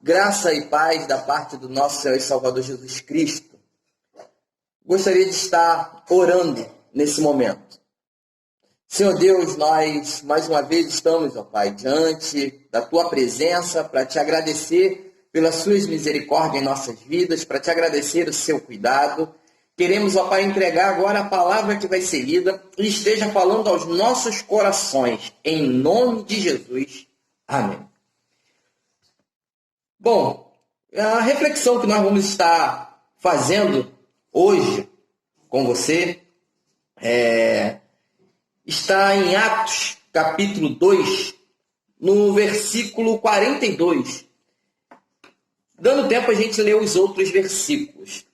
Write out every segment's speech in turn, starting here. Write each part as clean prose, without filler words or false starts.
Graça e paz da parte do nosso Senhor e Salvador Jesus Cristo. Gostaria de estar orando nesse momento. Senhor Deus, nós mais uma vez estamos, ó Pai, diante da Tua presença para Te agradecer pelas Suas misericórdias em nossas vidas, para Te agradecer o Seu cuidado. Queremos, ó Pai, entregar agora a palavra que vai ser lida e esteja falando aos nossos corações, em nome de Jesus. Amém. Bom, a reflexão que nós vamos estar fazendo hoje com você está em Atos, capítulo 2, no versículo 42. Dando tempo a gente ler os outros versículos.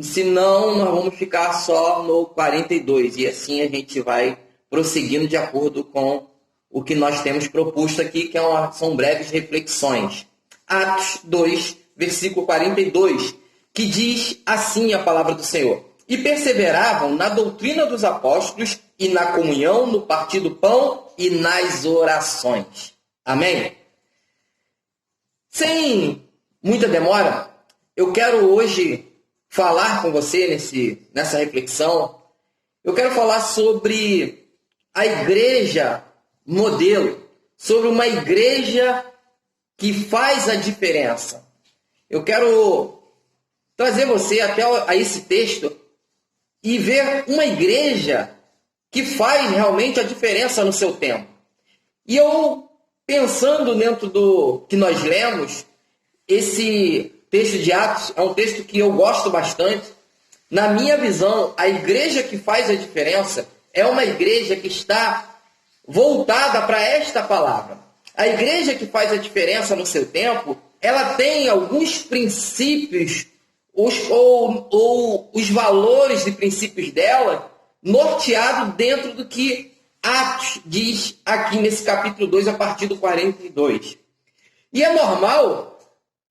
Senão, nós vamos ficar só no 42. E assim a gente vai prosseguindo de acordo com o que nós temos proposto aqui, que são breves reflexões. Atos 2, versículo 42, que diz assim a palavra do Senhor: E perseveravam na doutrina dos apóstolos e na comunhão, no partir do pão e nas orações. Amém? Sem muita demora, eu quero hoje falar com você nessa reflexão. Eu quero falar sobre a igreja modelo, sobre uma igreja que faz a diferença. Eu quero trazer você até a esse texto e ver uma igreja que faz realmente a diferença no seu tempo. E eu, pensando dentro do que nós lemos, esse texto de Atos é um texto que eu gosto bastante. Na minha visão, a igreja que faz a diferença é uma igreja que está voltada para esta palavra. A igreja que faz a diferença no seu tempo, ela tem alguns princípios, ou os valores e princípios dela, norteado dentro do que Atos diz aqui nesse capítulo 2, a partir do 42. E é normal,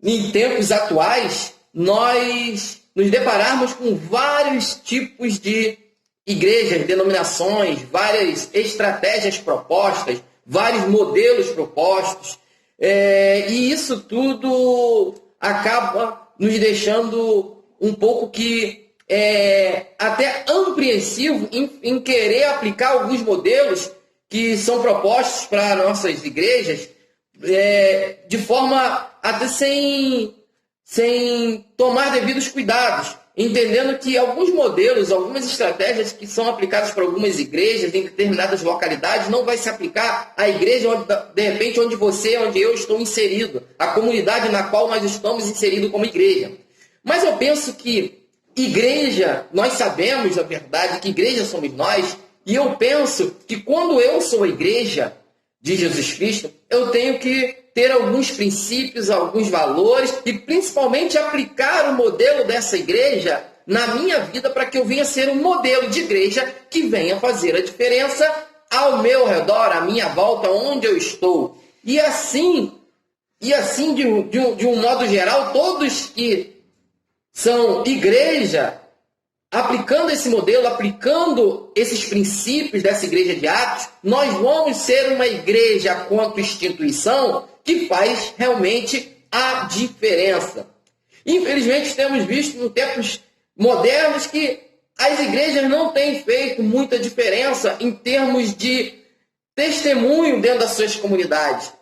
em tempos atuais, nós nos depararmos com vários tipos de igrejas, denominações, várias estratégias propostas, vários modelos propostos, e isso tudo acaba nos deixando um pouco até apreensivo em querer aplicar alguns modelos que são propostos para nossas igrejas de forma até sem tomar devidos cuidados, entendendo que alguns modelos, algumas estratégias que são aplicadas para algumas igrejas em determinadas localidades não vai se aplicar à igreja, de repente, onde eu estou inserido, a comunidade na qual nós estamos inseridos como igreja. Mas eu penso que igreja, nós sabemos, na verdade, que igreja somos nós, e eu penso que quando eu sou a igreja de Jesus Cristo, eu tenho que ter alguns princípios, alguns valores e principalmente aplicar o modelo dessa igreja na minha vida para que eu venha ser um modelo de igreja que venha fazer a diferença ao meu redor, à minha volta, onde eu estou. E assim de um modo geral, todos que são igreja, aplicando esse modelo, aplicando esses princípios dessa igreja de Atos, nós vamos ser uma igreja quanto instituição que faz realmente a diferença. Infelizmente, temos visto em tempos modernos que as igrejas não têm feito muita diferença em termos de testemunho dentro das suas comunidades.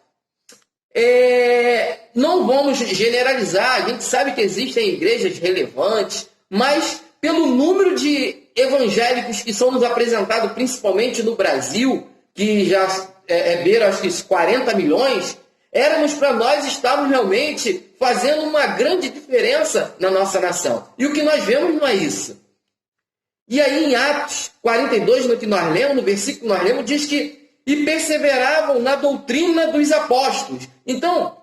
Não vamos generalizar, a gente sabe que existem igrejas relevantes, mas pelo número de evangélicos que são nos apresentados, principalmente no Brasil, que já beira, acho que 40 milhões, éramos para nós estarmos realmente fazendo uma grande diferença na nossa nação. E o que nós vemos não é isso. E aí em Atos 42, no que nós lemos, no versículo que nós lemos, diz que e perseveravam na doutrina dos apóstolos. Então,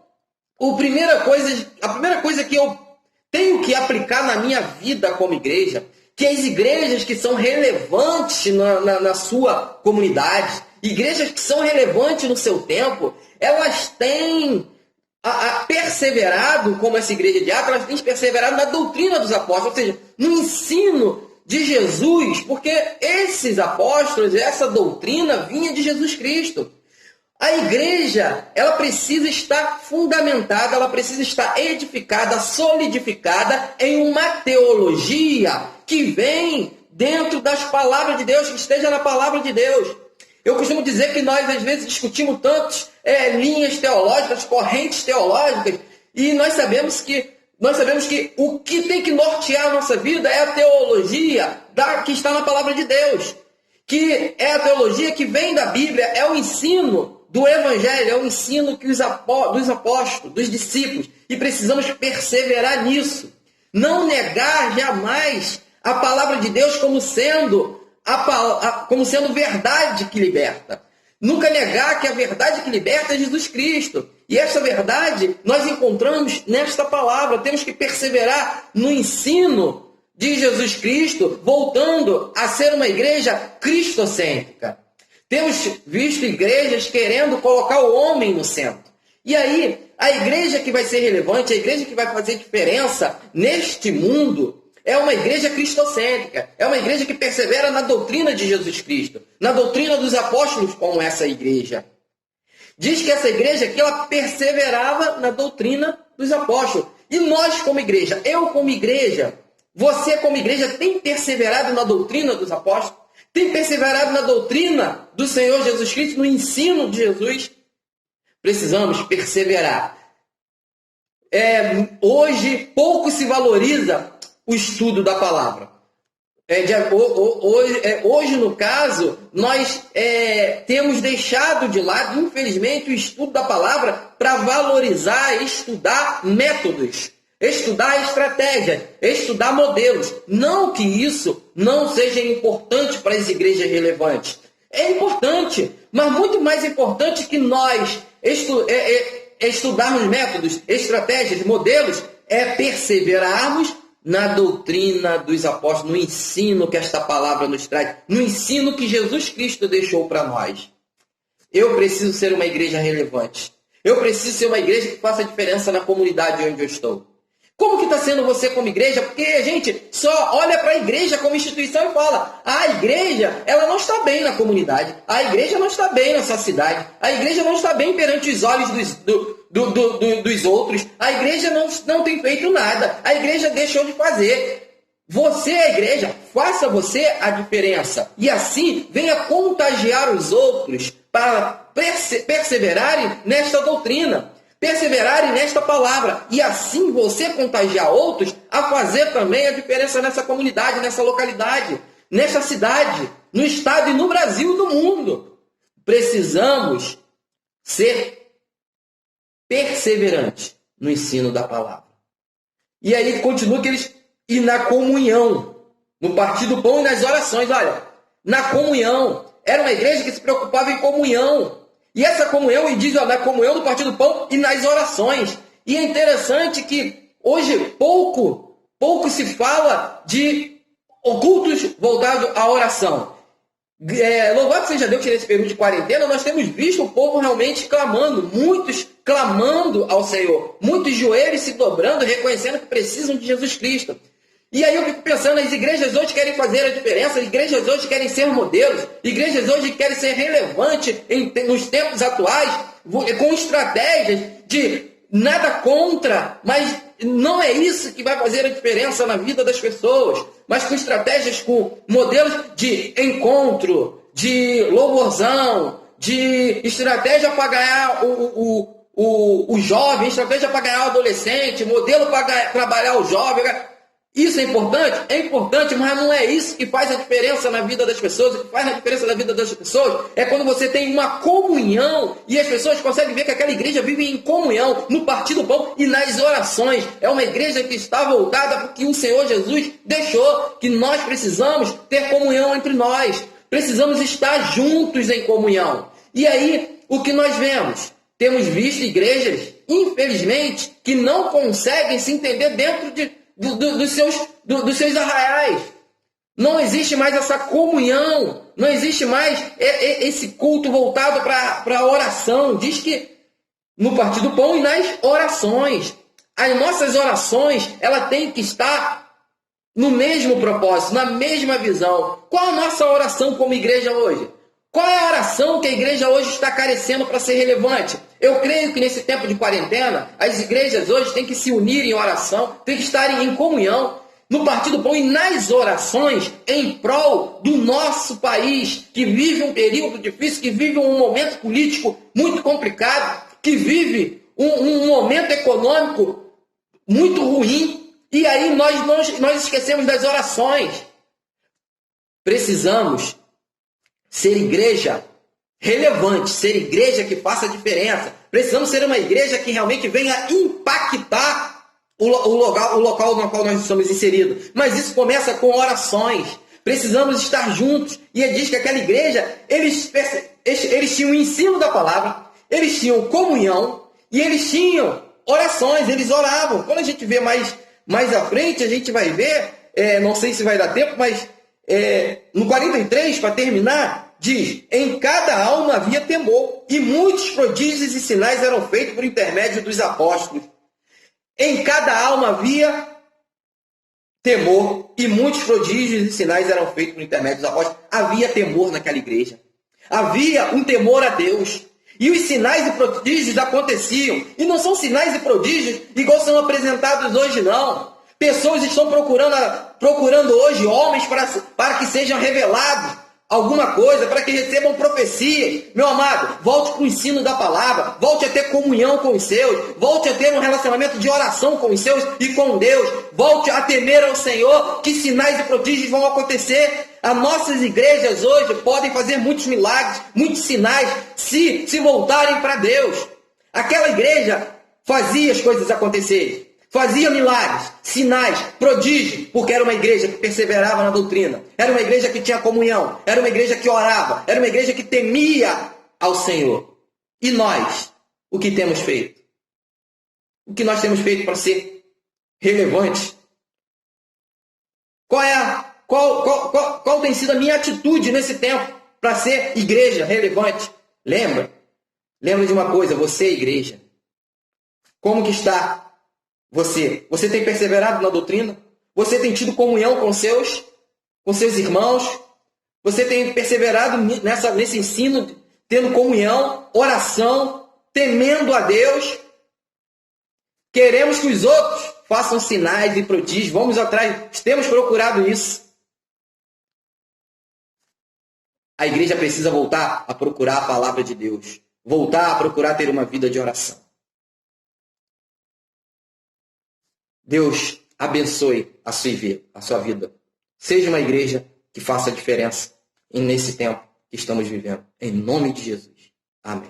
a primeira coisa que eu tenho que aplicar na minha vida como igreja, que as igrejas que são relevantes na sua comunidade, igrejas que são relevantes no seu tempo, elas têm perseverado, como essa igreja de Atos, elas têm perseverado na doutrina dos apóstolos, ou seja, no ensino de Jesus, porque esses apóstolos, essa doutrina vinha de Jesus Cristo. A igreja, ela precisa estar fundamentada, ela precisa estar edificada, solidificada em uma teologia que vem dentro das palavras de Deus, que esteja na palavra de Deus. Eu costumo dizer que nós, às vezes, discutimos tantas linhas teológicas, correntes teológicas, e nós sabemos que o que tem que nortear a nossa vida é a teologia que está na palavra de Deus, que é a teologia que vem da Bíblia, é o ensino do Evangelho, é o ensino dos apóstolos, dos discípulos, e precisamos perseverar nisso. Não negar jamais a palavra de Deus como sendo verdade que liberta. Nunca negar que a verdade que liberta é Jesus Cristo. E essa verdade nós encontramos nesta palavra. Temos que perseverar no ensino de Jesus Cristo, voltando a ser uma igreja cristocêntrica. Temos visto igrejas querendo colocar o homem no centro. E aí, a igreja que vai ser relevante, a igreja que vai fazer diferença neste mundo, é uma igreja cristocêntrica, é uma igreja que persevera na doutrina de Jesus Cristo, na doutrina dos apóstolos, como essa igreja. Diz que essa igreja que ela perseverava na doutrina dos apóstolos. E nós como igreja, eu como igreja, você como igreja tem perseverado na doutrina dos apóstolos? Tem perseverado na doutrina do Senhor Jesus Cristo, no ensino de Jesus? Precisamos perseverar. Hoje pouco se valoriza o estudo da palavra. Hoje, no caso, nós temos deixado de lado, infelizmente, o estudo da palavra para valorizar e estudar métodos, estudar estratégias, estudar modelos. Não que isso não seja importante para as igrejas relevantes. É importante, mas muito mais importante que nós estudarmos métodos, estratégias, modelos, é perseverarmos na doutrina dos apóstolos, no ensino que esta palavra nos traz, no ensino que Jesus Cristo deixou para nós. Eu preciso ser uma igreja relevante. Eu preciso ser uma igreja que faça diferença na comunidade onde eu estou. Como que está sendo você como igreja? Porque a gente só olha para a igreja como instituição e fala: a igreja, ela não está bem na comunidade, a igreja não está bem nessa cidade, a igreja não está bem perante os olhos dos outros, a igreja não tem feito nada, a igreja deixou de fazer. Você, a igreja, faça você a diferença. E assim, venha contagiar os outros para perseverarem nesta doutrina, perseverarem nesta palavra. E assim você contagiar outros a fazer também a diferença nessa comunidade, nessa localidade, nessa cidade, no estado e no Brasil e no mundo. Precisamos ser perseverantes no ensino da palavra. E aí continua que eles... E na comunhão, no partir do pão e nas orações. Olha, na comunhão. Era uma igreja que se preocupava em comunhão. E essa comunhão, e diz, ó, na comunhão, no partir do pão e nas orações. E é interessante que hoje pouco se fala de cultos voltados à oração. Louvado seja Deus que nesse período de quarentena nós temos visto o povo realmente clamando, muitos clamando ao Senhor, muitos joelhos se dobrando, reconhecendo que precisam de Jesus Cristo. E aí eu fico pensando, as igrejas hoje querem fazer a diferença, as igrejas hoje querem ser modelos, igrejas hoje querem ser relevantes nos tempos atuais, com estratégias de nada contra, mas não é isso que vai fazer a diferença na vida das pessoas, mas com estratégias, com modelos de encontro, de louvorzão, de estratégia para ganhar o jovem, estratégia para ganhar o adolescente, modelo para trabalhar o jovem. Isso é importante? É importante, mas não é isso que faz a diferença na vida das pessoas. O que faz a diferença na vida das pessoas é quando você tem uma comunhão e as pessoas conseguem ver que aquela igreja vive em comunhão, no partir do pão e nas orações. É uma igreja que está voltada porque o Senhor Jesus deixou, que nós precisamos ter comunhão entre nós. Precisamos estar juntos em comunhão. E aí, o que nós vemos? Temos visto igrejas, infelizmente, que não conseguem se entender dentro dos seus arraiais. Não existe mais essa comunhão, não existe mais esse culto voltado para a oração. Diz que no partir do pão e nas orações. As nossas orações, ela tem que estar no mesmo propósito, na mesma visão. Qual a nossa oração como igreja hoje? Qual é a oração que a igreja hoje está carecendo para ser relevante? Eu creio que nesse tempo de quarentena, as igrejas hoje têm que se unir em oração, têm que estarem em comunhão, no partir do pão e nas orações em prol do nosso país, que vive um período difícil, que vive um momento político muito complicado, que vive um momento econômico muito ruim, e aí nós esquecemos das orações. Precisamos ser igreja relevante, ser igreja que faça diferença. Precisamos ser uma igreja que realmente venha impactar o local no qual nós estamos inseridos. Mas isso começa com orações. Precisamos estar juntos. E ele diz que aquela igreja, eles tinham o ensino da palavra, eles tinham comunhão e eles tinham orações, eles oravam. Quando a gente vê mais à frente, a gente vai ver, não sei se vai dar tempo, mas no 43, para terminar, diz: em cada alma havia temor, e muitos prodígios e sinais eram feitos por intermédio dos apóstolos. Em cada alma havia temor, e muitos prodígios e sinais eram feitos por intermédio dos apóstolos. Havia temor naquela igreja. Havia um temor a Deus. E os sinais e prodígios aconteciam. E não são sinais e prodígios igual são apresentados hoje, não. Pessoas estão procurando hoje homens para que sejam revelados alguma coisa, para que recebam profecias. Meu amado, volte para o ensino da palavra, volte a ter comunhão com os seus, volte a ter um relacionamento de oração com os seus e com Deus, volte a temer ao Senhor, que sinais e prodígios vão acontecer. As nossas igrejas hoje podem fazer muitos milagres, muitos sinais, se voltarem para Deus. Aquela igreja fazia as coisas acontecerem. Fazia milagres, sinais, prodígios, porque era uma igreja que perseverava na doutrina. Era uma igreja que tinha comunhão. Era uma igreja que orava. Era uma igreja que temia ao Senhor. E nós, o que temos feito? O que nós temos feito para ser relevantes? Qual tem sido a minha atitude nesse tempo para ser igreja relevante? Lembra de uma coisa, você é igreja. Como que está você? Você tem perseverado na doutrina? Você tem tido comunhão com seus irmãos? Você tem perseverado nesse ensino, tendo comunhão, oração, temendo a Deus? Queremos que os outros façam sinais e prodígios. Vamos atrás. Temos procurado isso. A igreja precisa voltar a procurar a palavra de Deus. Voltar a procurar ter uma vida de oração. Deus abençoe a sua vida. Seja uma igreja que faça a diferença nesse tempo que estamos vivendo. Em nome de Jesus. Amém.